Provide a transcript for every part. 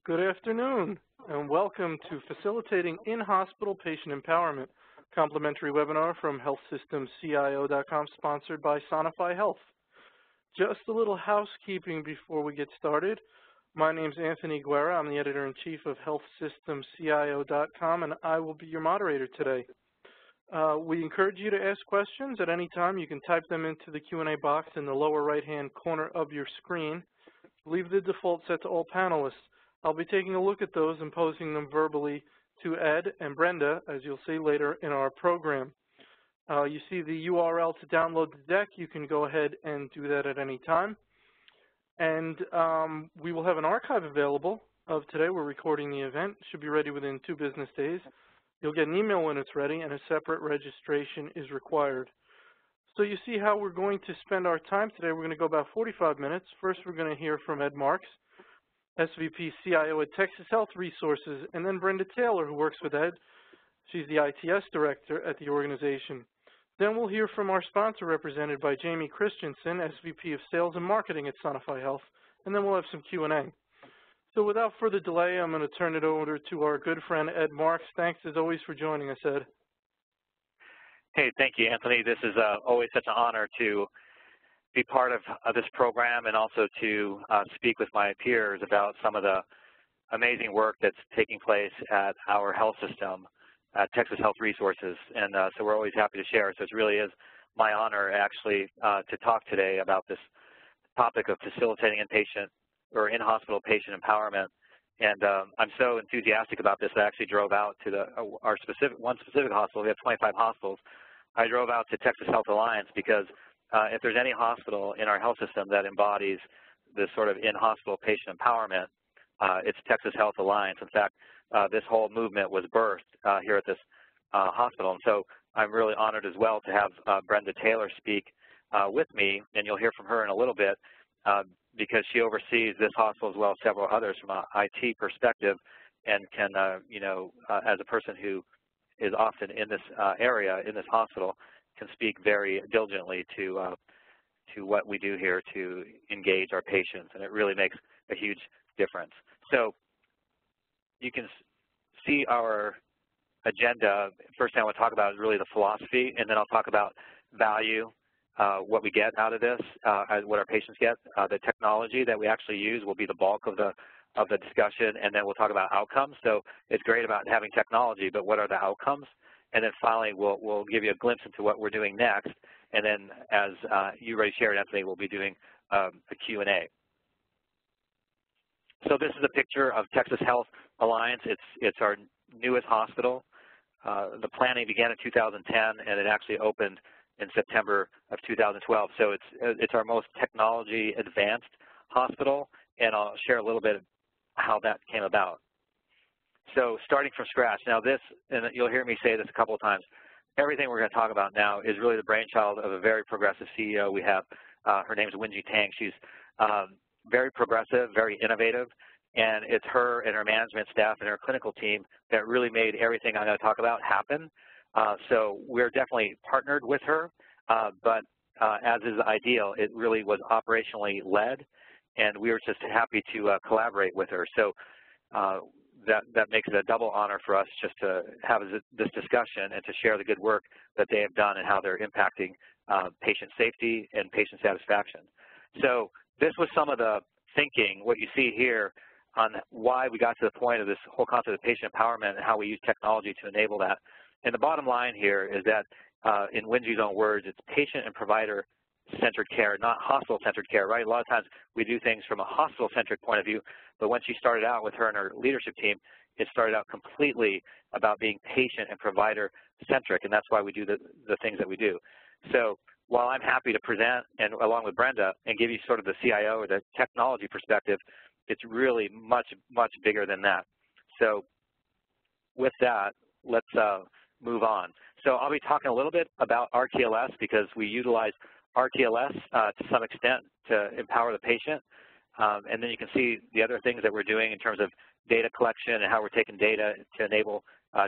Good afternoon, and welcome to Facilitating In-Hospital Patient Empowerment, complimentary webinar from HealthSystemCIO.com, sponsored by Sonifi Health. Just a little housekeeping before we get started. My name is Anthony Guerra. I'm the editor-in-chief of HealthSystemCIO.com, and I will be your moderator today. We encourage you to ask questions at any time. You can type them into the Q&A box in the lower right-hand corner of your screen. Leave the default set to all panelists. I'll be taking a look at those and posing them verbally to Ed and Brenda, as you'll see later in our program. You see the URL to download the deck. You can go ahead and do that at any time. And we will have an archive available of today. We're recording the event. It should be ready within 2 business days. You'll get an email when it's ready, and a separate registration is required. So you see how we're going to spend our time today. We're going to go about 45 minutes. First, we're going to hear from Ed Marx, SVP CIO at Texas Health Resources, and then Brenda Taylor, who works with Ed. She's the ITS director at the organization. Then we'll hear from our sponsor, represented by Jamie Christensen, SVP of Sales and Marketing at Sonifi Health, and then we'll have some Q&A. So without further delay, I'm going to turn it over to our good friend, Ed Marx. Thanks, as always, for joining us, Ed. Hey, thank you, Anthony. This is always such an honor to be part of this program and also to speak with my peers about some of the amazing work that's taking place at our health system, at Texas Health Resources. And so we're always happy to share. So it really is my honor, actually, to talk today about this topic of facilitating inpatient or in-hospital patient empowerment. And I'm so enthusiastic about this that I actually drove out to one specific hospital. We have 25 hospitals. I drove out to Texas Health Alliance because if there's any hospital in our health system that embodies this sort of in-hospital patient empowerment, it's Texas Health Alliance. In fact, this whole movement was birthed here at this hospital. And so I'm really honored as well to have Brenda Taylor speak with me, and you'll hear from her in a little bit because she oversees this hospital as well as several others from an IT perspective and can, as a person who is often in this area, in this hospital, can speak very diligently to what we do here to engage our patients, and it really makes a huge difference. So you can see our agenda. First thing I want to talk about is really the philosophy, and then I'll talk about value, what we get out of this, what our patients get. The technology that we actually use will be the bulk of the discussion, and then we'll talk about outcomes. So it's great about having technology, but what are the outcomes? And then finally, we'll give you a glimpse into what we're doing next. And then, as you already shared, Anthony, we'll be doing a Q&A. So this is a picture of Texas Health Alliance. It's our newest hospital. The planning began in 2010, and it actually opened in September of 2012. So it's our most technology advanced hospital, and I'll share a little bit how that came about. So starting from scratch. Now this, and you'll hear me say this a couple of times, everything we're going to talk about now is really the brainchild of a very progressive CEO we have. Her name is Wenjie Tang. She's very progressive, very innovative, and it's her and her management staff and her clinical team that really made everything I'm going to talk about happen. So we're definitely partnered with her, but as is ideal, it really was operationally led, and we were just happy to collaborate with her. So that makes it a double honor for us just to have this discussion and to share the good work that they have done and how they're impacting patient safety and patient satisfaction. So this was some of the thinking, what you see here, on why we got to the point of this whole concept of patient empowerment and how we use technology to enable that. And the bottom line here is that, in Wenjie's own words, it's patient and provider-centered care, not hospital-centered care, right? A lot of times we do things from a hospital-centric point of view, but when she started out with her and her leadership team, it started out completely about being patient and provider-centric, and that's why we do the things that we do. So while I'm happy to present, and along with Brenda, and give you sort of the CIO or the technology perspective, it's really much, much bigger than that. So with that, let's move on. So I'll be talking a little bit about RTLS because we utilize RTLS to some extent to empower the patient. And then you can see the other things that we're doing in terms of data collection and how we're taking data to enable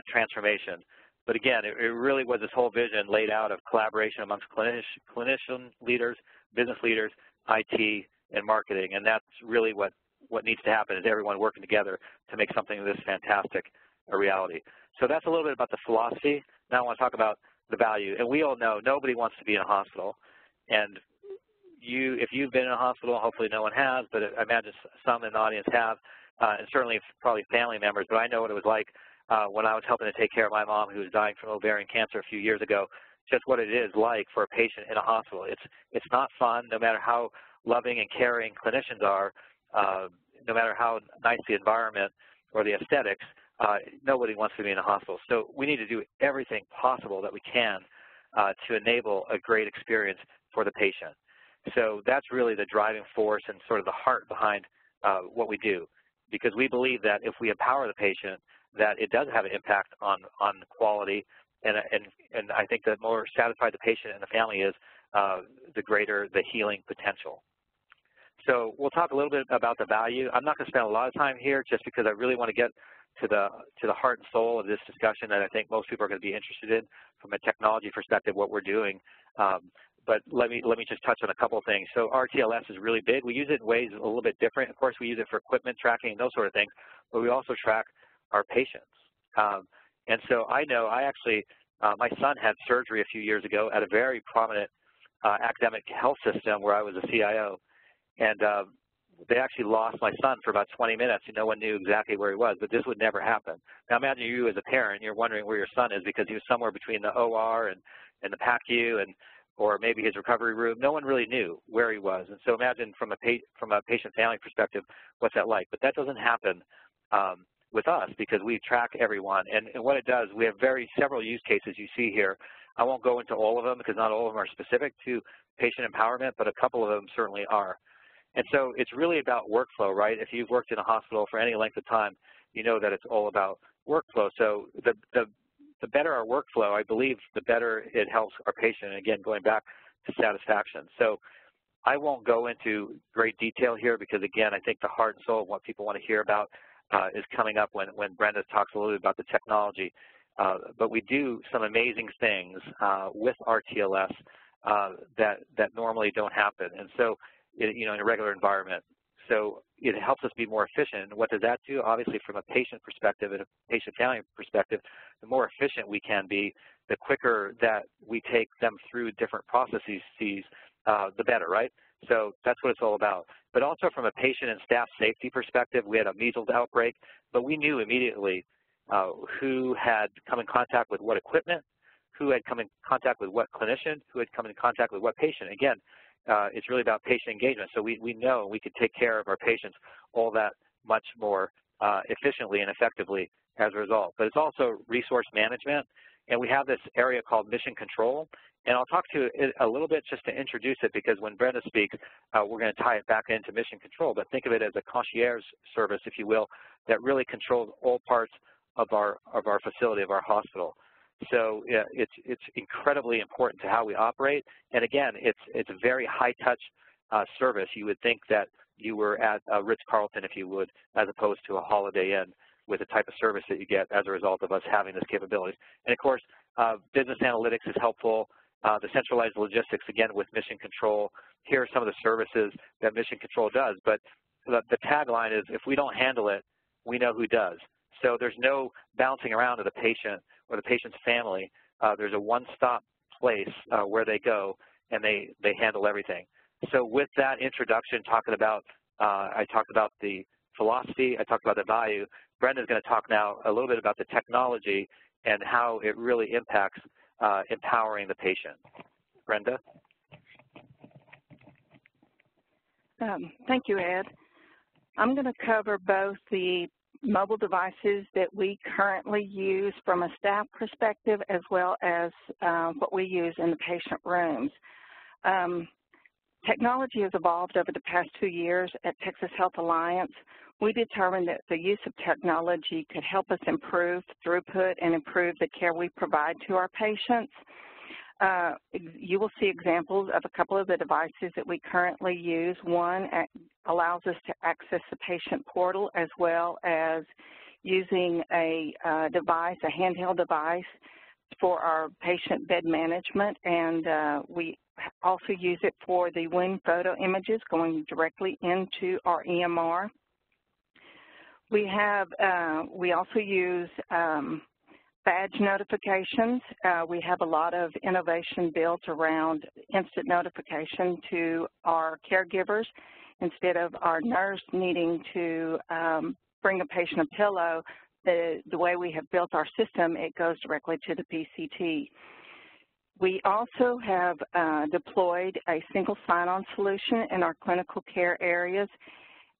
transformation. But again, it really was this whole vision laid out of collaboration amongst clinician leaders, business leaders, IT, and marketing. And that's really what what needs to happen is everyone working together to make something this fantastic a reality. So that's a little bit about the philosophy. Now I want to talk about the value. And we all know nobody wants to be in a hospital. And if you've been in a hospital, hopefully no one has, but I imagine some in the audience have, and certainly probably family members. But I know what it was like when I was helping to take care of my mom who was dying from ovarian cancer a few years ago, just what it is like for a patient in a hospital. It's not fun, no matter how loving and caring clinicians are, no matter how nice the environment or the aesthetics, nobody wants to be in a hospital. So we need to do everything possible that we can to enable a great experience for the patient. So that's really the driving force and sort of the heart behind what we do, because we believe that if we empower the patient, that it does have an impact on quality, and I think the more satisfied the patient and the family is, the greater the healing potential. So we'll talk a little bit about the value. I'm not going to spend a lot of time here just because I really want to get to the heart and soul of this discussion that I think most people are going to be interested in from a technology perspective, what we're doing. But let me just touch on a couple of things. So RTLS is really big. We use it in ways a little bit different. Of course, we use it for equipment tracking and those sort of things, but we also track our patients. And so I know my son had surgery a few years ago at a very prominent academic health system where I was a CIO. And they actually lost my son for about 20 minutes, and no one knew exactly where he was, but this would never happen. Now imagine you as a parent, you're wondering where your son is because he was somewhere between the OR and the PACU or maybe his recovery room. No one really knew where he was. And so imagine from a patient family perspective, what's that like? But that doesn't happen with us because we track everyone. And what it does, we have several use cases you see here. I won't go into all of them because not all of them are specific to patient empowerment, but a couple of them certainly are. And so it's really about workflow, right? If you've worked in a hospital for any length of time, you know that it's all about workflow. So the better our workflow, I believe, the better it helps our patient. And again, going back to satisfaction. So I won't go into great detail here because, again, I think the heart and soul of what people want to hear about is coming up when Brenda talks a little bit about the technology. But we do some amazing things with RTLS that normally don't happen. And so, in a regular environment. So it helps us be more efficient. What does that do? Obviously, from a patient perspective and a patient family perspective, the more efficient we can be, the quicker that we take them through different processes, the better, right? So that's what it's all about. But also from a patient and staff safety perspective, we had a measles outbreak, but we knew immediately who had come in contact with what equipment, who had come in contact with what clinician, who had come in contact with what patient. Again, it's really about patient engagement. So we know we could take care of our patients all that much more efficiently and effectively as a result. But it's also resource management. And we have this area called mission control. And I'll talk to it a little bit just to introduce it because when Brenda speaks, we're going to tie it back into mission control. But think of it as a concierge service, if you will, that really controls all parts of our facility, of our hospital. So it's incredibly important to how we operate. And again, it's a very high-touch service. You would think that you were at a Ritz-Carlton, if you would, as opposed to a Holiday Inn with the type of service that you get as a result of us having this capability. And of course, business analytics is helpful. The centralized logistics, again, with mission control. Here are some of the services that mission control does. But the tagline is, if we don't handle it, we know who does. So there's no bouncing around to the patient or the patient's family. There's a one-stop place where they go and they handle everything. So with that introduction, I talked about the philosophy, I talked about the value. Brenda's going to talk now a little bit about the technology and how it really impacts empowering the patient. Brenda? Thank you, Ed. I'm going to cover both the mobile devices that we currently use from a staff perspective as well as what we use in the patient rooms. Technology has evolved over the past 2 years at Texas Health Alliance. We determined that the use of technology could help us improve throughput and improve the care we provide to our patients. You will see examples of a couple of the devices that we currently use. One allows us to access the patient portal as well as using a device, a handheld device for our patient bed management, and we also use it for the wound photo images going directly into our EMR. We also use badge notifications. We have a lot of innovation built around instant notification to our caregivers. Instead of our nurse needing to bring a patient a pillow, the way we have built our system, it goes directly to the PCT. We also have deployed a single sign-on solution in our clinical care areas.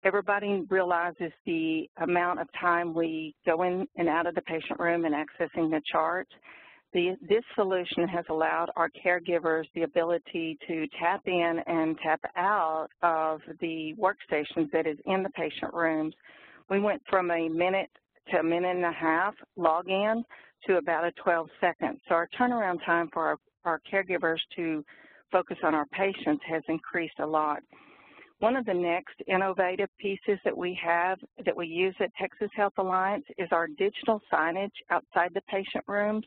Everybody realizes the amount of time we go in and out of the patient room and accessing the charts. This solution has allowed our caregivers the ability to tap in and tap out of the workstations that is in the patient rooms. We went from a minute to a minute and a half login to about a 12 seconds. So our turnaround time for our caregivers to focus on our patients has increased a lot. One of the next innovative pieces that we have that we use at Texas Health Alliance is our digital signage outside the patient rooms.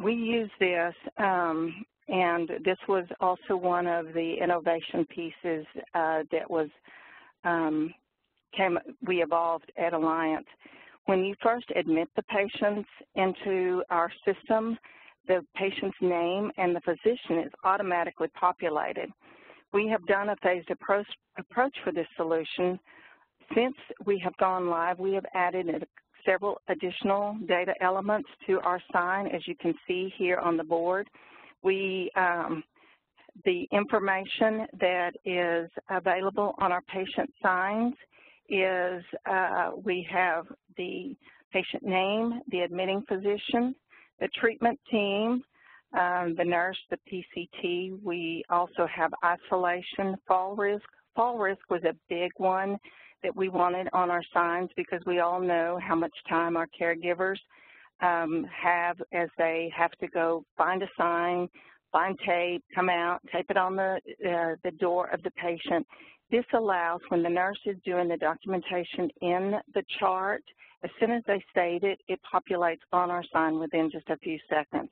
We use this, and this was also one of the innovation pieces that was we evolved at Alliance. When you first admit the patients into our system, the patient's name and the physician is automatically populated. We have done a phased approach for this solution. Since we have gone live, we have added several additional data elements to our sign, as you can see here on the board. The information that is available on our patient signs is we have the patient name, the admitting physician, the treatment team, the nurse, the PCT. We also have isolation, fall risk. Fall risk was a big one that we wanted on our signs because we all know how much time our caregivers have as they have to go find a sign, find tape, come out, tape it on the door of the patient. This allows, when the nurse is doing the documentation in the chart, as soon as they state it, it populates on our sign within just a few seconds.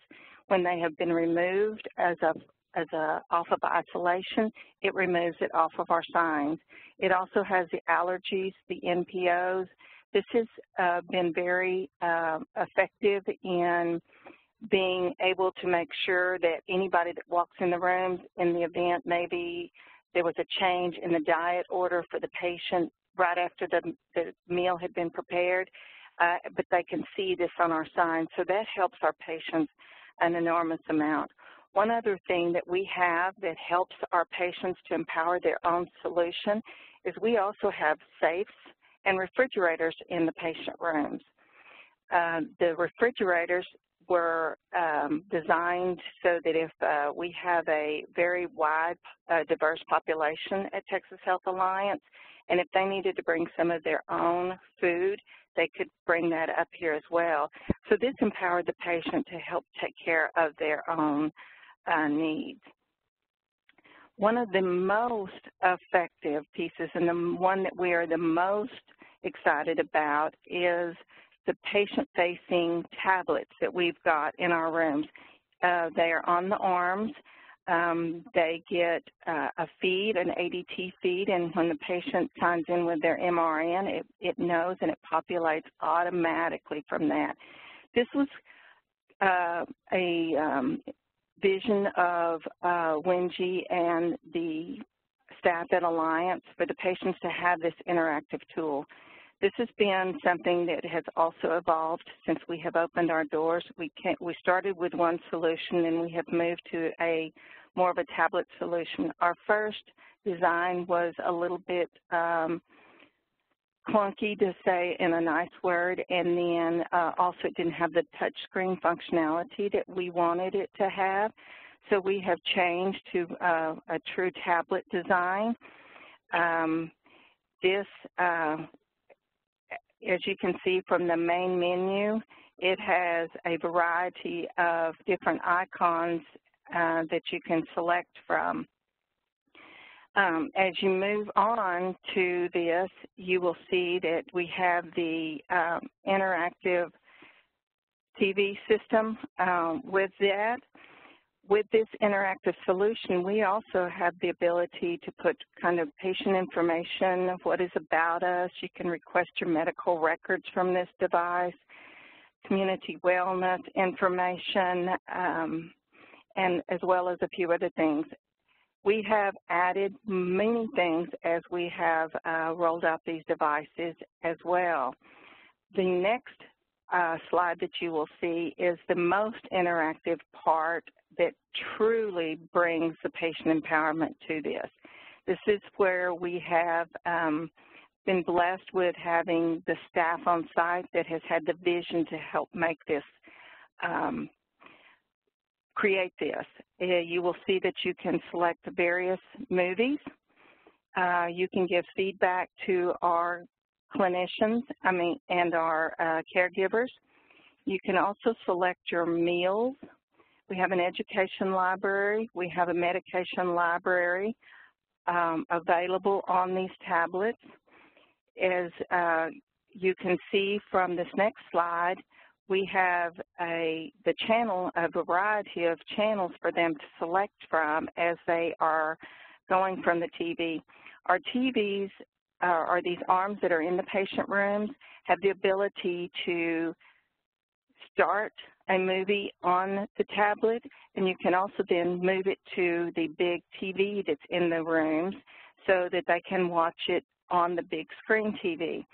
When they have been removed off of isolation, it removes it off of our signs. It also has the allergies, the NPOs. This has been very effective in being able to make sure that anybody that walks in the room, in the event maybe there was a change in the diet order for the patient right after the meal had been prepared, but they can see this on our sign. So that helps our patients an enormous amount. One other thing that we have that helps our patients to empower their own solution is we also have safes and refrigerators in the patient rooms. The refrigerators were designed so that if we have a very wide, diverse population at Texas Health Alliance, and if they needed to bring some of their own food, they could bring that up here as well. So this empowered the patient to help take care of their own needs. One of the most effective pieces, and the one that we are the most excited about, is the patient-facing tablets that we've got in our rooms. They are on the arms. They get a feed, an ADT feed, and when the patient signs in with their MRN, it knows and it populates automatically from that. This was a vision of Wenji and the staff at Alliance for the patients to have this interactive tool. This has been something that has also evolved since we have opened our doors. We started with one solution and we have moved to more of a tablet solution. Our first design was a little bit clunky, to say in a nice word, and then also it didn't have the touch screen functionality that we wanted it to have. So we have changed to a true tablet design. As you can see from the main menu, it has a variety of different icons that you can select from. As you move on to this, you will see that we have the interactive TV system with that. with this interactive solution, we also have the ability to put kind of patient information of what is about us. You can request your medical records from this device, community wellness information, and as well as a few other things. We have added many things as we have rolled out these devices as well. The next slide that you will see is the most interactive part that truly brings the patient empowerment to this. This is where we have been blessed with having the staff on site that has had the vision to help make this, create this. You will see that you can select various movies. You can give feedback to our clinicians, and our caregivers. You can also select your meals. We have an education library. We have a medication library available on these tablets. As you can see from this next slide, we have a variety of channels for them to select from as they are going from the TV. Our TVs are these arms that are in the patient rooms, have the ability to start a movie on the tablet, and you can also then move it to the big TV that's in the rooms so that they can watch it on the big screen TV.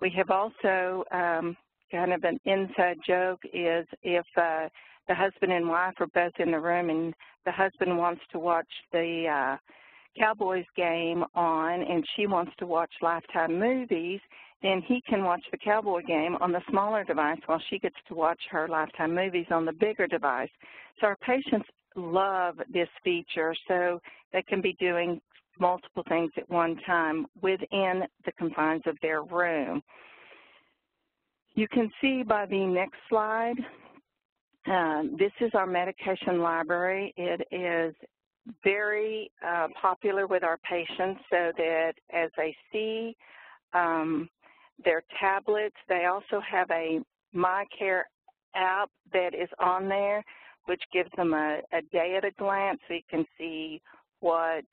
We have also kind of an inside joke is if the husband and wife are both in the room and the husband wants to watch the Cowboys game on and she wants to watch Lifetime movies, then he can watch the Cowboy game on the smaller device while she gets to watch her Lifetime movies on the bigger device. So our patients love this feature, so they can be doing multiple things at one time within the confines of their room. You can see by the next slide, this is our medication library. It is very popular with our patients so that as they see their tablets, they also have a MyCare app that is on there, which gives them a day at a glance so you can see what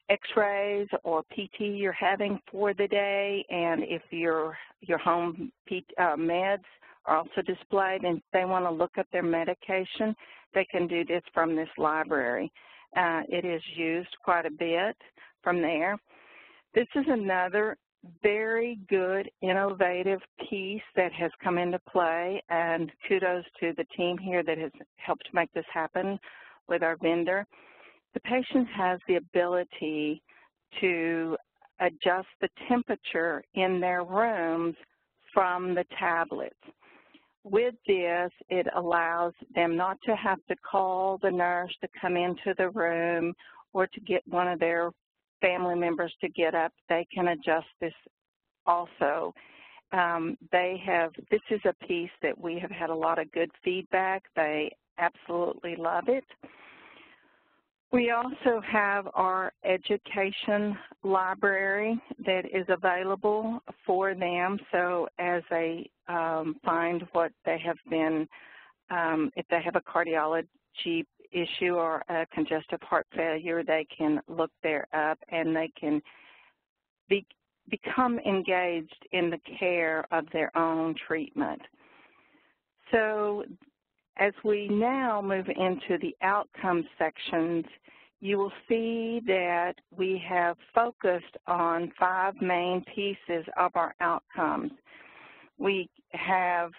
x-rays or PT you're having for the day, and if your home meds are also displayed and if they want to look up their medication, they can do this from this library. It is used quite a bit from there. This is another very good, innovative piece that has come into play, and kudos to the team here that has helped make this happen with our vendor. The patient has the ability to adjust the temperature in their rooms from the tablets. With this, it allows them not to have to call the nurse to come into the room or to get one of their family members to get up. They can adjust this also. This is a piece that we have had a lot of good feedback. They absolutely love it. We also have our education library that is available for them. So as they find what they have been, if they have a cardiology issue or a congestive heart failure, they can look there up and they can become engaged in the care of their own treatment. So as we now move into the outcomes sections, you will see that we have focused on 5 main pieces of our outcomes. We have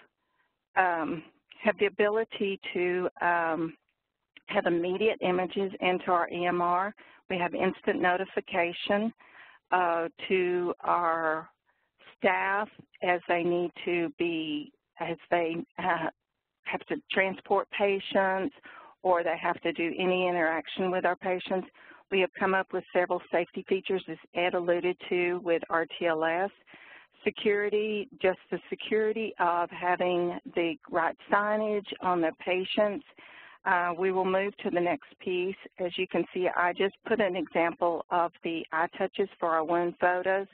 the ability to have immediate images into our EMR. We have instant notification to our staff as they need to be, as they have to transport patients or they have to do any interaction with our patients. We have come up with several safety features, as Ed alluded to, with RTLS. Security, just the security of having the right signage on the patients. We will move to the next piece. As you can see, I just put an example of the eye touches for our wound photos.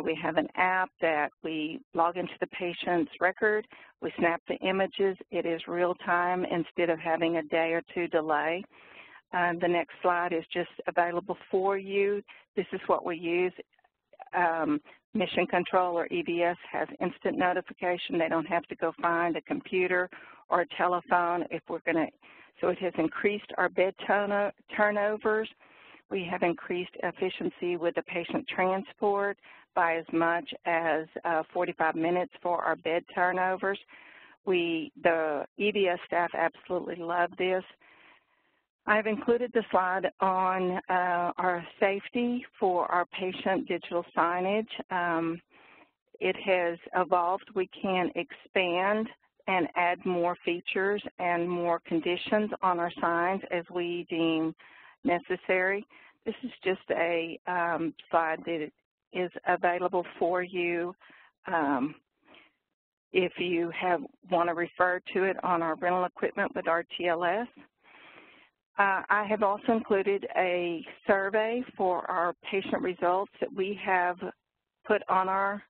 We have an app that we log into the patient's record. We snap the images. It is real time instead of having a day or two delay. The next slide is just available for you. This is what we use. Mission Control or EVS has instant notification. They don't have to go find a computer or a telephone if we're going to. So it has increased our bed turnovers. We have increased efficiency with the patient transport by as much as 45 minutes for our bed turnovers. The EVS staff absolutely love this. I've included the slide on our safety for our patient digital signage. It has evolved. We can expand and add more features and more conditions on our signs as we deem necessary. This is just a slide that is available for you if you want to refer to it on our rental equipment with our TLS. I have also included a survey for our patient results that we have put on our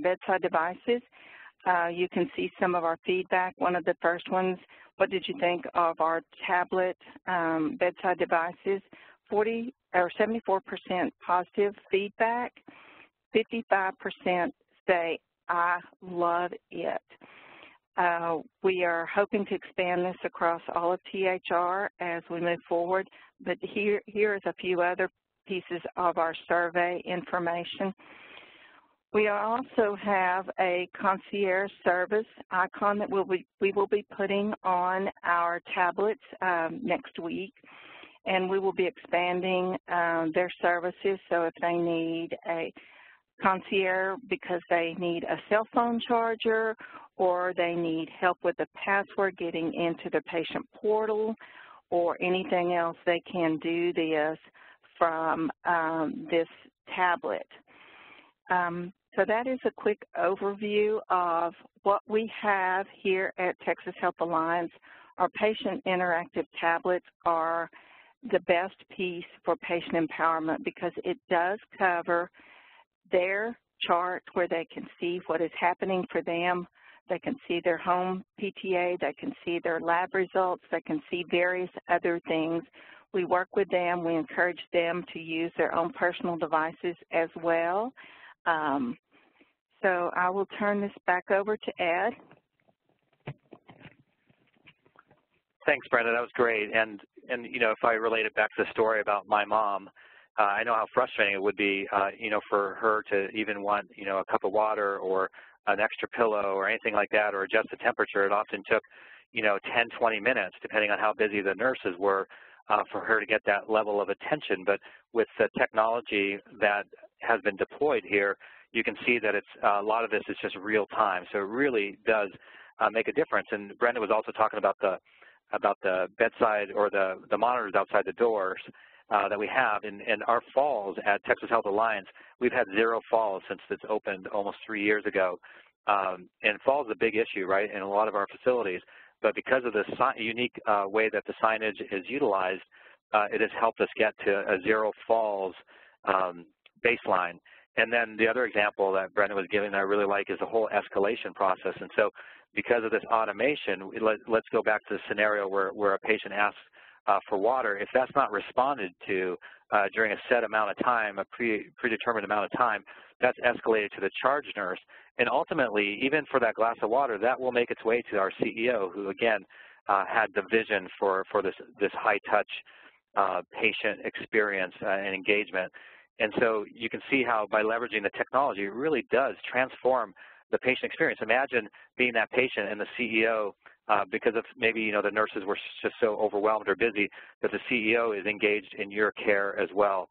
bedside devices. You can see some of our feedback. One of the first ones, what did you think of our tablet bedside devices? 74% positive feedback, 55% say, I love it. We are hoping to expand this across all of THR as we move forward, but here is a few other pieces of our survey information. We also have a concierge service icon that we will be putting on our tablets next week, and we will be expanding their services. So if they need a concierge because they need a cell phone charger or they need help with the password getting into the patient portal or anything else, they can do this from this tablet. So that is a quick overview of what we have here at Texas Health Alliance. Our patient interactive tablets are the best piece for patient empowerment because it does cover their chart where they can see what is happening for them. They can see their home PTA, they can see their lab results, they can see various other things. We work with them, we encourage them to use their own personal devices as well. So I will turn this back over to Ed. Thanks, Brenda. That was great. And you know, if I relate it back to the story about my mom, I know how frustrating it would be, you know, for her to even want, you know, a cup of water or an extra pillow or anything like that, or adjust the temperature. It often took, you know, 10, 20 minutes, depending on how busy the nurses were, for her to get that level of attention. But with the technology that has been deployed here, you can see that it's a lot of this is just real time. So it really does make a difference. And Brenda was also talking about the bedside or the monitors outside the doors that we have. And our falls at Texas Health Alliance, we've had 0 falls since it's opened almost 3 years ago. And falls is a big issue, right, in a lot of our facilities. But because of the unique way that the signage is utilized, it has helped us get to a 0 falls baseline. And then the other example that Brenda was giving that I really like is the whole escalation process. And so because of this automation, let's go back to the scenario where a patient asks for water. If that's not responded to during a set amount of time, a predetermined amount of time, that's escalated to the charge nurse. And ultimately, even for that glass of water, that will make its way to our CEO, who, again, had the vision for this high-touch patient experience and engagement. And so you can see how by leveraging the technology, it really does transform the patient experience. Imagine being that patient and the CEO, because of maybe, you know, the nurses were just so overwhelmed or busy, that the CEO is engaged in your care as well.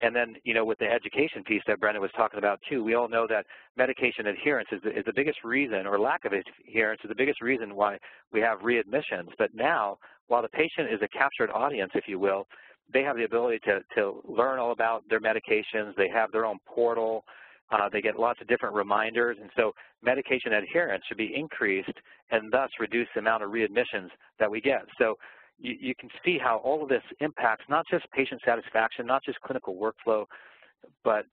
And then, you know, with the education piece that Brenda was talking about too, we all know that medication adherence is the biggest reason, or lack of adherence is the biggest reason why we have readmissions. But now, while the patient is a captured audience, if you will, they have the ability to learn all about their medications. They have their own portal. They get lots of different reminders. And so medication adherence should be increased and thus reduce the amount of readmissions that we get. So you can see how all of this impacts not just patient satisfaction, not just clinical workflow, but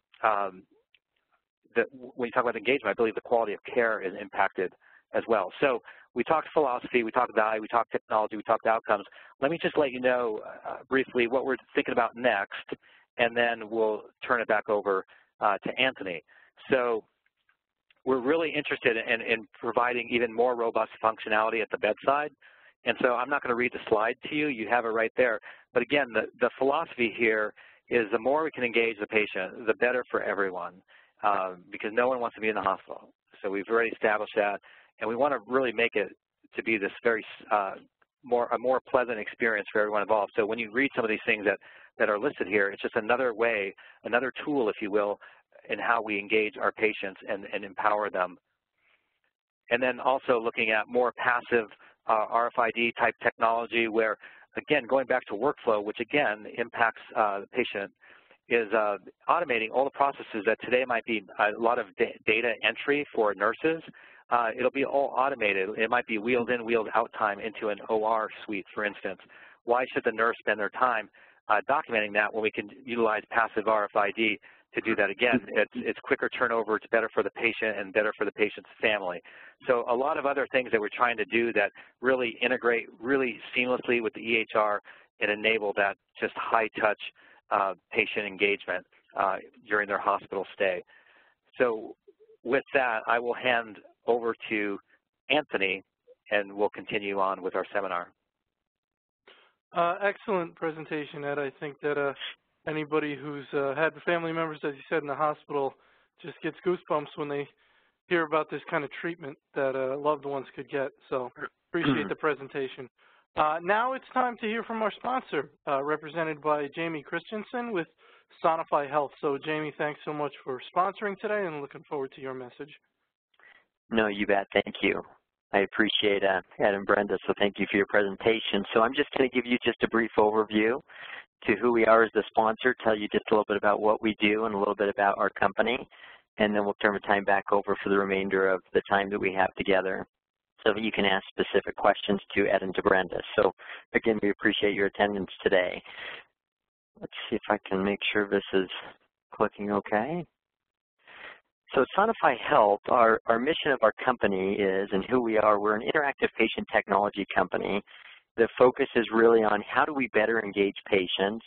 when you talk about engagement, I believe the quality of care is impacted as well. So we talked philosophy, we talked value, we talked technology, we talked outcomes. Let me just let you know briefly what we're thinking about next, and then we'll turn it back over to Anthony. So we're really interested in providing even more robust functionality at the bedside. And so I'm not going to read the slide to you. You have it right there. But again, the philosophy here is the more we can engage the patient, the better for everyone, because no one wants to be in the hospital. So we've already established that. And we want to really make it to be this very a more pleasant experience for everyone involved. So when you read some of these things that are listed here, it's just another way, another tool, if you will, in how we engage our patients and empower them. And then also looking at more passive RFID type technology where, again, going back to workflow, which again impacts the patient, is automating all the processes that today might be a lot of data entry for nurses. It'll be all automated. It might be wheeled in, wheeled out time into an OR suite, for instance. Why should the nurse spend their time documenting that when we can utilize passive RFID to do that? Again, it's quicker turnover, it's better for the patient and better for the patient's family. So a lot of other things that we're trying to do that really integrate really seamlessly with the EHR and enable that just high-touch patient engagement during their hospital stay. So with that, I will hand over to Anthony, and we'll continue on with our seminar. Excellent presentation, Ed. I think that anybody who's had family members, as you said, in the hospital just gets goosebumps when they hear about this kind of treatment that loved ones could get. So appreciate the presentation. Now it's time to hear from our sponsor, represented by Jamie Christensen with Sonifi Health. So Jamie, thanks so much for sponsoring today, and looking forward to your message. No, you bet. Thank you. I appreciate Ed and Brenda, so thank you for your presentation. So I'm just going to give you just a brief overview to who we are as the sponsor, tell you just a little bit about what we do and a little bit about our company, and then we'll turn the time back over for the remainder of the time that we have together so that you can ask specific questions to Ed and to Brenda. So again, we appreciate your attendance today. Let's see if I can make sure this is clicking okay. So Sonifi Health, our mission of our company is, and who we are, we're an interactive patient technology company. The focus is really on how do we better engage patients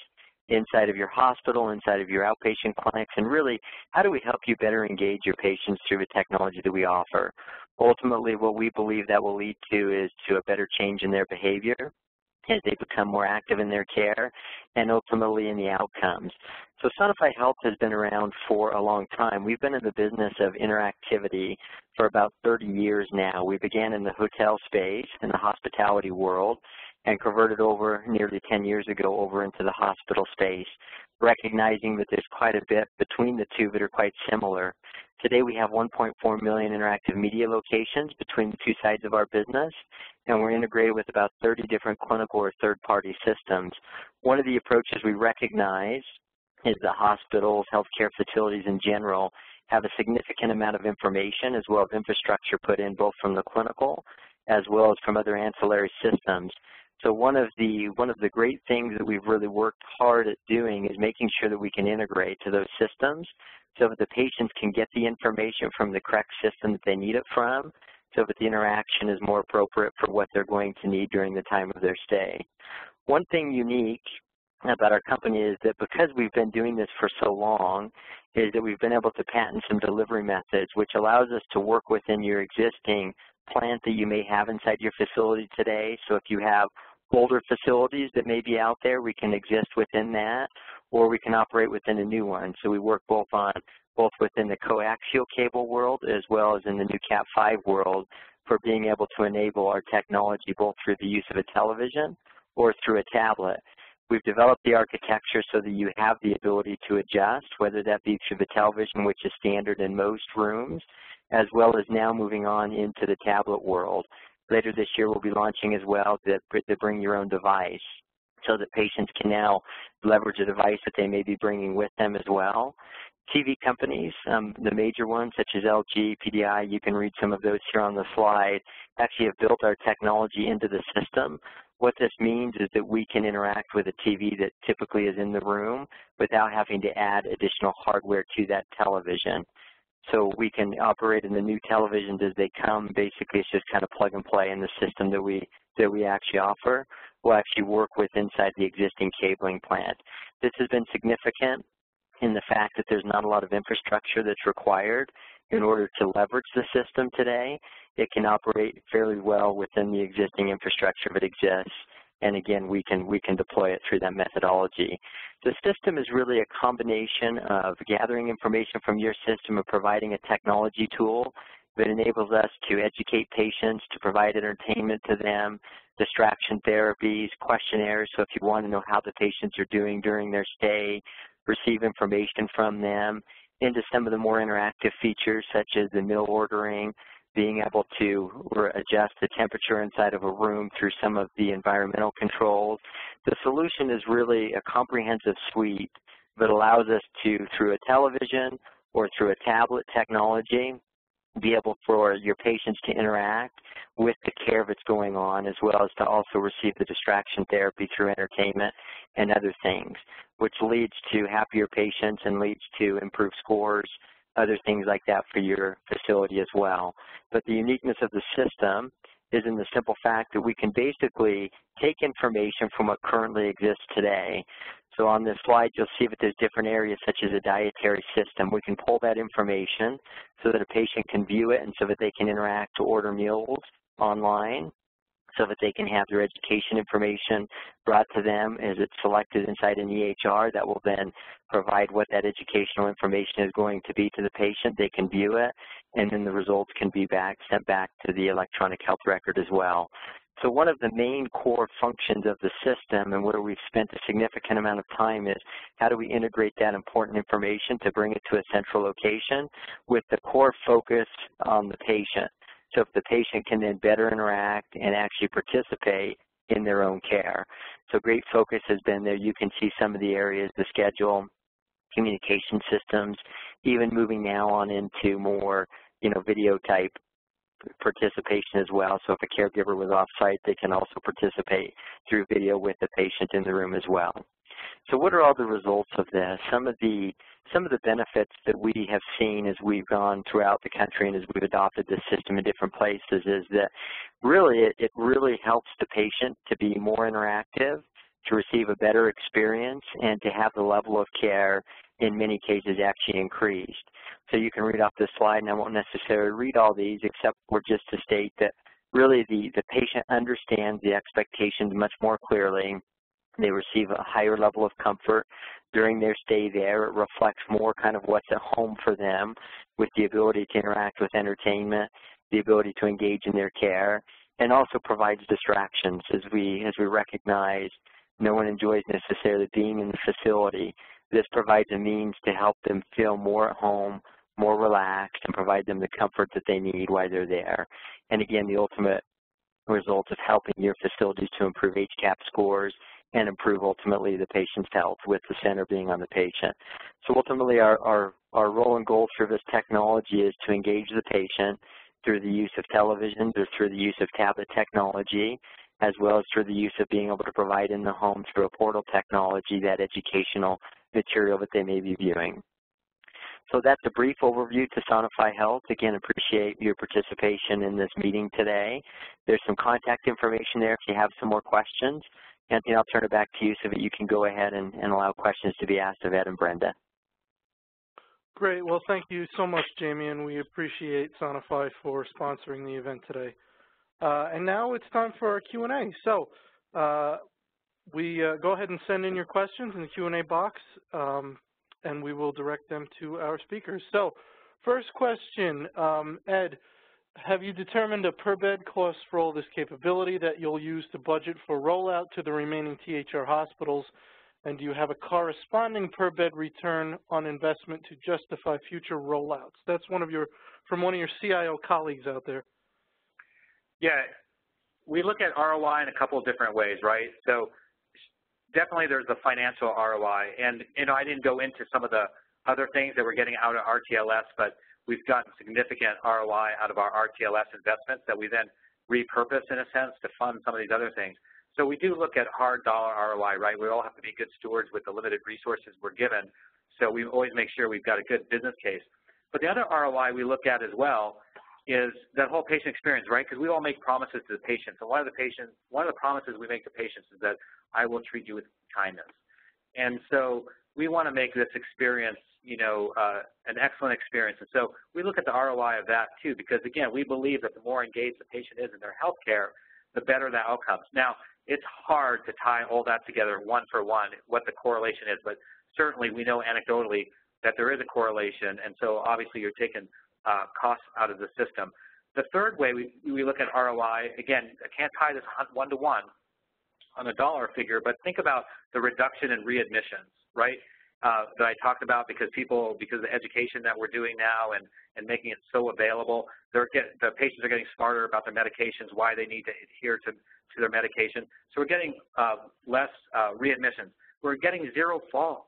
inside of your hospital, inside of your outpatient clinics, and really how do we help you better engage your patients through the technology that we offer. Ultimately, what we believe that will lead to is to a better change in their behavior as they become more active in their care, and ultimately in the outcomes. So Sonifi Health has been around for a long time. We've been in the business of interactivity for about 30 years now. We began in the hotel space, in the hospitality world, and converted over nearly 10 years ago over into the hospital space, recognizing that there's quite a bit between the two that are quite similar. Today we have 1.4 million interactive media locations between the two sides of our business, and we're integrated with about 30 different clinical or third-party systems. One of the approaches we recognize is that hospitals, healthcare facilities in general, have a significant amount of information as well as infrastructure put in both from the clinical as well as from other ancillary systems. So one of the great things that we've really worked hard at doing is making sure that we can integrate to those systems so that the patients can get the information from the correct system that they need it from, so that the interaction is more appropriate for what they're going to need during the time of their stay. One thing unique about our company is that because we've been doing this for so long, is that we've been able to patent some delivery methods, which allows us to work within your existing plant that you may have inside your facility today. So if you have older facilities that may be out there, we can exist within that, or we can operate within a new one. So we work both within the coaxial cable world as well as in the new Cat5 world for being able to enable our technology both through the use of a television or through a tablet. We've developed the architecture so that you have the ability to adjust, whether that be through the television, which is standard in most rooms, as well as now moving on into the tablet world. Later this year, we'll be launching as well the bring your own device, so that patients can now leverage a device that they may be bringing with them as well. TV companies, the major ones such as LG, PDI, you can read some of those here on the slide, actually have built our technology into the system. What this means is that we can interact with a TV that typically is in the room without having to add additional hardware to that television. So we can operate in the new televisions as they come. Basically, it's just kind of plug and play in the system that we actually offer. We'll actually work with inside the existing cabling plant. This has been significant in the fact that there's not a lot of infrastructure that's required in order to leverage the system today. It can operate fairly well within the existing infrastructure that exists. And again, we can deploy it through that methodology. The system is really a combination of gathering information from your system and providing a technology tool that enables us to educate patients, to provide entertainment to them, distraction therapies, questionnaires, so if you want to know how the patients are doing during their stay, receive information from them, into some of the more interactive features such as the meal ordering, being able to adjust the temperature inside of a room through some of the environmental controls. The solution is really a comprehensive suite that allows us to, through a television or through a tablet technology, be able for your patients to interact with the care that's going on, as well as to also receive the distraction therapy through entertainment and other things, which leads to happier patients and leads to improved scores, other things like that for your facility as well. But the uniqueness of the system is in the simple fact that we can basically take information from what currently exists today. So on this slide, you'll see that there's different areas such as a dietary system. We can pull that information so that a patient can view it and so that they can interact to order meals online, so that they can have their education information brought to them as it's selected inside an EHR that will then provide what that educational information is going to be to the patient. They can view it, and then the results can be sent back to the electronic health record as well. So one of the main core functions of the system, and where we've spent a significant amount of time, is how do we integrate that important information to bring it to a central location with the core focus on the patient. So if the patient can then better interact and actually participate in their own care. So great focus has been there. You can see some of the areas, the schedule, communication systems, even moving now on into more, video type participation as well. So if a caregiver was off-site, they can also participate through video with the patient in the room as well. So what are all the results of this? Some of the benefits that we have seen as we've gone throughout the country and as we've adopted this system in different places is that really it really helps the patient to be more interactive, to receive a better experience, and to have the level of care in many cases actually increased. So you can read off this slide, and I won't necessarily read all these except for just to state that really the patient understands the expectations much more clearly. They receive a higher level of comfort during their stay there. It reflects more kind of what's at home for them, with the ability to interact with entertainment, the ability to engage in their care, and also provides distractions. As we recognize, no one enjoys necessarily being in the facility. This provides a means to help them feel more at home, more relaxed, and provide them the comfort that they need while they're there. And again, the ultimate result of helping your facilities to improve HCAHPS scores and improve ultimately the patient's health, with the center being on the patient. So ultimately our role and goal through this technology is to engage the patient through the use of televisions or through the use of tablet technology, as well as through the use of being able to provide in the home through a portal technology that educational material that they may be viewing. So that's a brief overview to Sonifi Health. Again, appreciate your participation in this meeting today. There's some contact information there if you have some more questions. Anthony, I'll turn it back to you so that you can go ahead and allow questions to be asked of Ed and Brenda. Great. Well, thank you so much, Jamie, and we appreciate Sonifi for sponsoring the event today. And now it's time for our Q&A. So go ahead and send in your questions in the Q&A box, and we will direct them to our speakers. So first question, Ed, have you determined a per-bed cost for all this capability that you'll use to budget for rollout to the remaining THR hospitals? And do you have a corresponding per-bed return on investment to justify future rollouts? That's from one of your CIO colleagues out there. Yeah, we look at ROI in a couple of different ways, right? So definitely there's the financial ROI. And, I didn't go into some of the other things that we're getting out of RTLS, but we've gotten significant ROI out of our RTLS investments that we then repurpose, in a sense, to fund some of these other things. So we do look at hard dollar ROI, right? We all have to be good stewards with the limited resources we're given. So we always make sure we've got a good business case. But the other ROI we look at as well is that whole patient experience, right? Because we all make promises to the patients. And one of the promises we make to patients is that I will treat you with kindness. And so we want to make this experience, an excellent experience. And so we look at the ROI of that too, because again, we believe that the more engaged the patient is in their health care, the better the outcomes. Now, it's hard to tie all that together one for one, what the correlation is, but certainly we know anecdotally that there is a correlation, and so obviously you're taking costs out of the system. The third way we look at ROI, again, I can't tie this one-to-one on a dollar figure, but think about the reduction in readmissions, right, that I talked about because of the education that we're doing now and making it so available, the patients are getting smarter about their medications, why they need to adhere to their medication. So we're getting less readmissions. We're getting zero falls.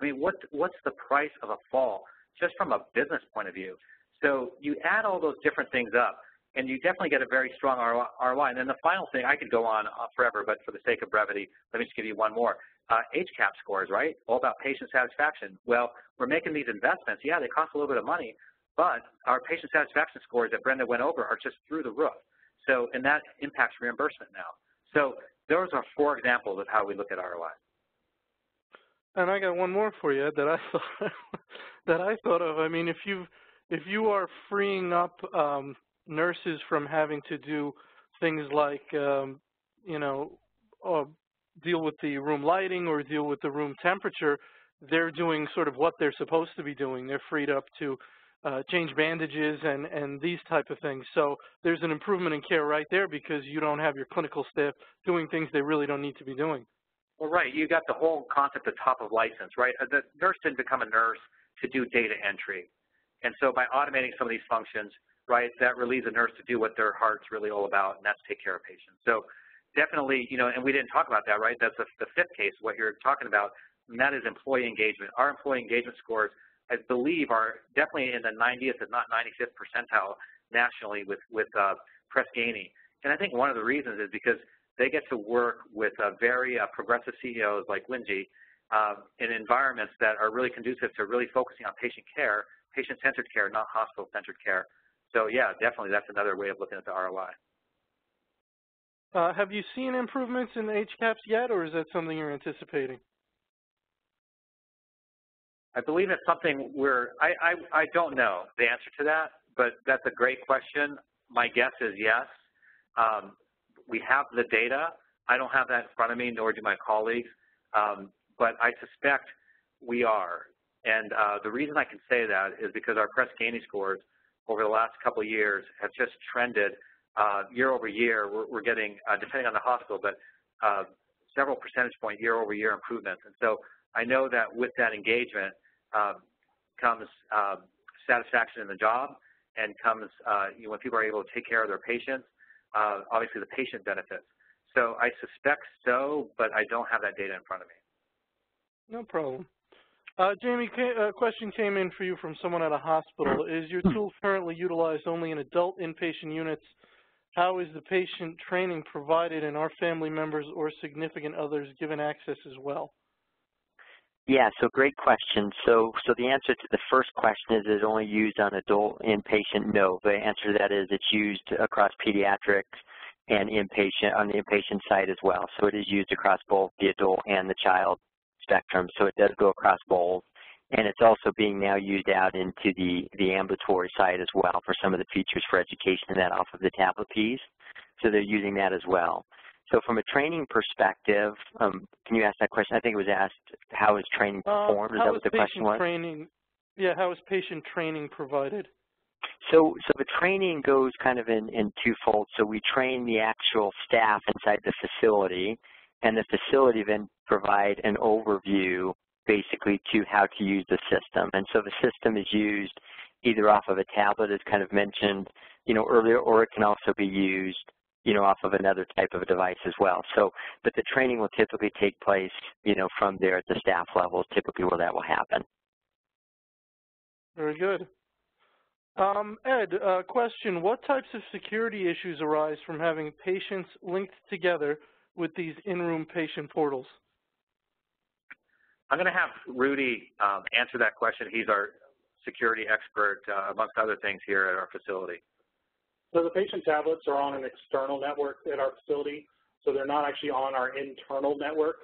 I mean, what's the price of a fall just from a business point of view? So you add all those different things up, and you definitely get a very strong ROI. And then the final thing, I could go on forever, but for the sake of brevity, let me just give you one more. HCAP scores, right? All about patient satisfaction. Well, we're making these investments. Yeah, they cost a little bit of money, but our patient satisfaction scores that Brenda went over are just through the roof. So, and that impacts reimbursement now. So those are 4 examples of how we look at ROI. And I got one more for you that I thought of. I mean, if you are freeing up nurses from having to do things like deal with the room lighting or deal with the room temperature, they're doing sort of what they're supposed to be doing. They're freed up to change bandages and these type of things. So there's an improvement in care right there because you don't have your clinical staff doing things they really don't need to be doing. Well, right. You got the whole concept of top of license, right? The nurse didn't become a nurse to do data entry. And so by automating some of these functions, right, that relieves a nurse to do what their heart's really all about, and that's take care of patients. So definitely, and we didn't talk about that, right? That's the 5th case, what you're talking about, and that is employee engagement. Our employee engagement scores, I believe, are definitely in the 90th, if not 95th percentile nationally with Press Ganey. And I think one of the reasons is because they get to work with very progressive CEOs like Lindsay in environments that are really conducive to really focusing on patient care, patient-centered care, not hospital-centered care. So yeah, definitely that's another way of looking at the ROI. Have you seen improvements in HCAPs yet, or is that something you're anticipating? I believe it's something I don't know the answer to that, but that's a great question. My guess is yes. We have the data. I don't have that in front of me, nor do my colleagues, but I suspect we are. And the reason I can say that is because our Press Ganey scores over the last couple of years have just trended year over year. We're getting, depending on the hospital, but several percentage point year over year improvements. And so I know that with that engagement comes satisfaction in the job, and comes when people are able to take care of their patients, obviously the patient benefits. So I suspect so, but I don't have that data in front of me. No problem. Jamie, a question came in for you from someone at a hospital. Is your tool currently utilized only in adult inpatient units? How is the patient training provided, and are family members or significant others given access as well? Yeah, so great question. So the answer to the first question is it only used on adult inpatient? No, the answer to that is it's used across pediatrics and inpatient on the inpatient side as well. So it is used across both the adult and the child spectrum. So it does go across both. And it's also being now used out into the ambulatory side as well for some of the features for education and that off of the tablet piece. So they're using that as well. So from a training perspective, can you ask that question? I think it was asked, how is training performed? Is that what the question was? How is patient training provided? So the training goes kind of in twofold. So we train the actual staff inside the facility, and the facility then provide an overview basically to how to use the system. And so the system is used either off of a tablet, as kind of mentioned, earlier, or it can also be used, off of another type of a device as well. So, but the training will typically take place, from there at the staff level, typically where that will happen. Very good. Ed, question, what types of security issues arise from having patients linked together with these in-room patient portals? I'm going to have Rudy answer that question. He's our security expert, amongst other things here at our facility. So the patient tablets are on an external network at our facility, so they're not actually on our internal network,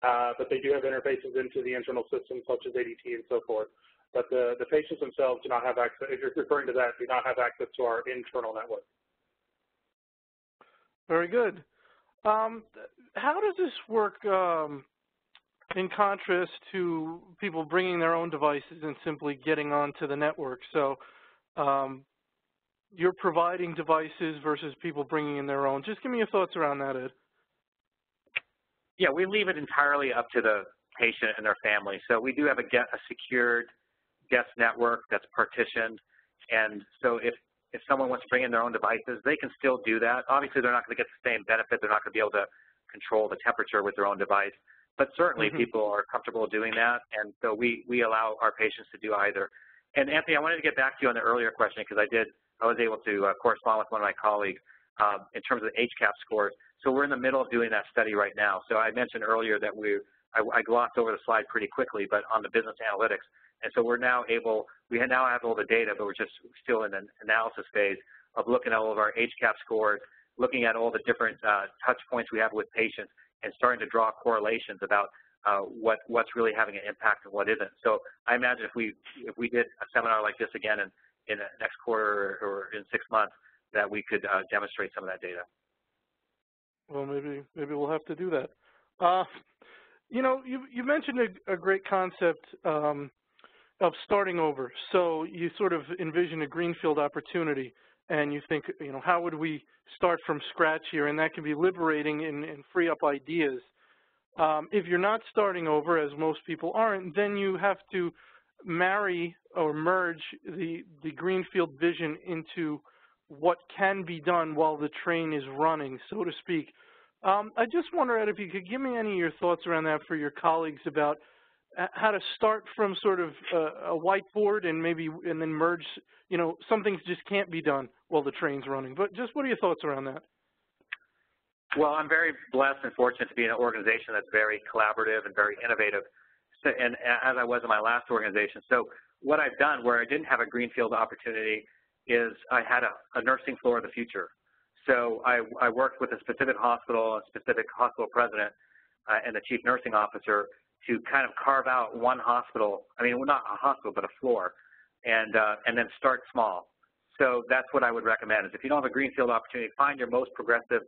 but they do have interfaces into the internal systems such as ADT and so forth. But the patients themselves do not have access, if you're referring to that, do not have access to our internal network. Very good. How does this work in contrast to people bringing their own devices and simply getting onto the network? So you're providing devices versus people bringing in their own. Just give me your thoughts around that, Ed. Yeah, we leave it entirely up to the patient and their family. So we do have a secured guest network that's partitioned. And so if someone wants to bring in their own devices, they can still do that. Obviously, they're not going to get the same benefit. They're not going to be able to control the temperature with their own device. But certainly people are comfortable doing that. And so we allow our patients to do either. And Anthony, I wanted to get back to you on the earlier question because I was able to correspond with one of my colleagues in terms of the HCAP scores. So we're in the middle of doing that study right now. So I mentioned earlier that I glossed over the slide pretty quickly, but on the business analytics. And so we now have all the data, but we're just still in an analysis phase of looking at all of our HCAP scores, looking at all the different touch points we have with patients, and starting to draw correlations about what's really having an impact and what isn't. So I imagine if we did a seminar like this again in the next quarter or in 6 months, that we could demonstrate some of that data. Well, maybe we'll have to do that. You know, you mentioned a great concept of starting over. So you sort of envision a greenfield opportunity, and you think, you know, how would we start from scratch here? And that can be liberating and free up ideas. If you're not starting over, as most people aren't, then you have to marry or merge the greenfield vision into what can be done while the train is running, so to speak. I just wonder, Ed, if you could give me any of your thoughts around that for your colleagues about how to start from sort of a whiteboard and then merge, you know, some things just can't be done while the train's running. But just what are your thoughts around that? Well, I'm very blessed and fortunate to be in an organization that's very collaborative and very innovative, and as I was in my last organization. So what I've done where I didn't have a greenfield opportunity is I had a nursing floor of the future. So I worked with a specific hospital, a specific hospital president, and the chief nursing officer to kind of carve out one hospital, I mean, well, not a hospital, but a floor, and then start small. So that's what I would recommend is if you don't have a greenfield opportunity, find your most progressive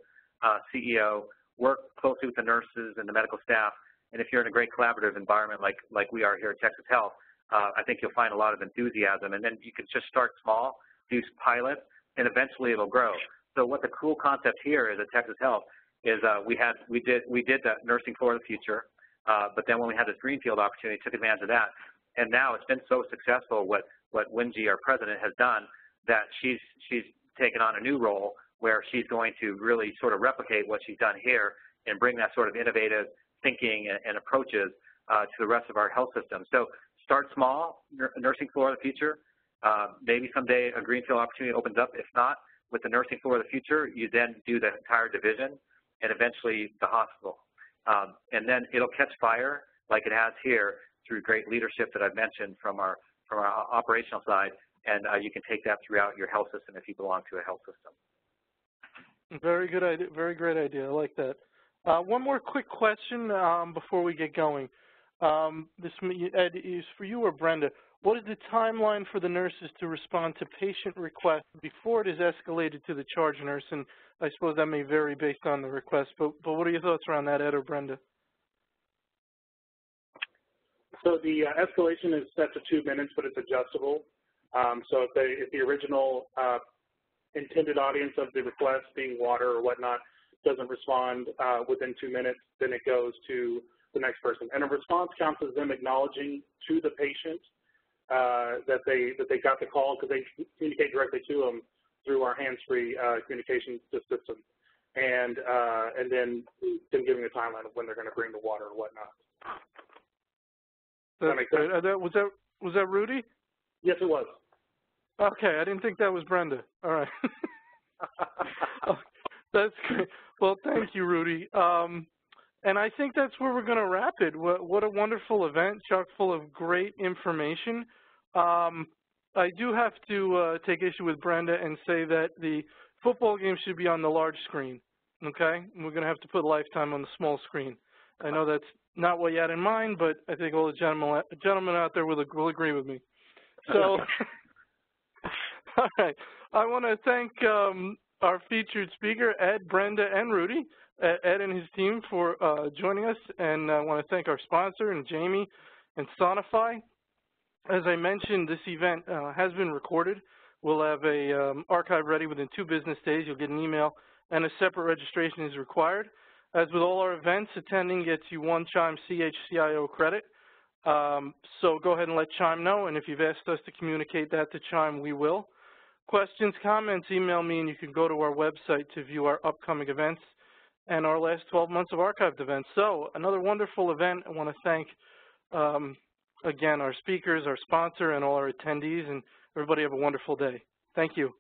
CEO, work closely with the nurses and the medical staff, and if you're in a great collaborative environment like we are here at Texas Health, I think you'll find a lot of enthusiasm, and then you can just start small, do pilots, and eventually it'll grow. So what the cool concept here is at Texas Health is we did that nursing floor of the future, but then when we had this greenfield opportunity, took advantage of that, and now it's been so successful what Wenji, our president, has done that she's taken on a new role where she's going to really sort of replicate what she's done here and bring that sort of innovative thinking and approaches to the rest of our health system. So start small, nursing floor of the future. Maybe someday a greenfield opportunity opens up. If not, with the nursing floor of the future, you then do the entire division and eventually the hospital. And then it'll catch fire like it has here through great leadership that I've mentioned from our operational side, and you can take that throughout your health system if you belong to a health system. Very good idea. Very great idea. I like that. One more quick question before we get going. This, Ed, is for you or Brenda. What is the timeline for the nurses to respond to patient requests before it is escalated to the charge nurse? And I suppose that may vary based on the request, but what are your thoughts around that, Ed or Brenda? So the escalation is set to 2 minutes, but it's adjustable. So if the original intended audience of the request, being water or whatnot, doesn't respond within 2 minutes, then it goes to the next person. And a response counts as them acknowledging to the patient that they got the call, because they communicate directly to them through our hands-free communication system, and then giving a timeline of when they're going to bring the water or whatnot. Does that make sense? Was that Rudy? Yes, it was. Okay, I didn't think that was Brenda. All right. That's great. Well, thank you, Rudy. And I think that's where we're going to wrap it. What a wonderful event, chock full of great information. I do have to take issue with Brenda and say that the football game should be on the large screen, okay? And we're going to have to put Lifetime on the small screen. I know that's not what you had in mind, but I think all the gentlemen out there will agree with me. So, all right. I want to thank our featured speaker, Ed, Brenda, and Rudy, Ed and his team for joining us, and I want to thank our sponsor, and Jamie, and Sonifi. As I mentioned, this event has been recorded. We'll have a archive ready within 2 business days. You'll get an email, and a separate registration is required. As with all our events, attending gets you 1 Chime CIO credit. So go ahead and let Chime know, and if you've asked us to communicate that to Chime, we will. Questions, comments, email me, and you can go to our website to view our upcoming events and our last 12 months of archived events. So another wonderful event. I want to thank, again, our speakers, our sponsor, and all our attendees, and everybody have a wonderful day. Thank you.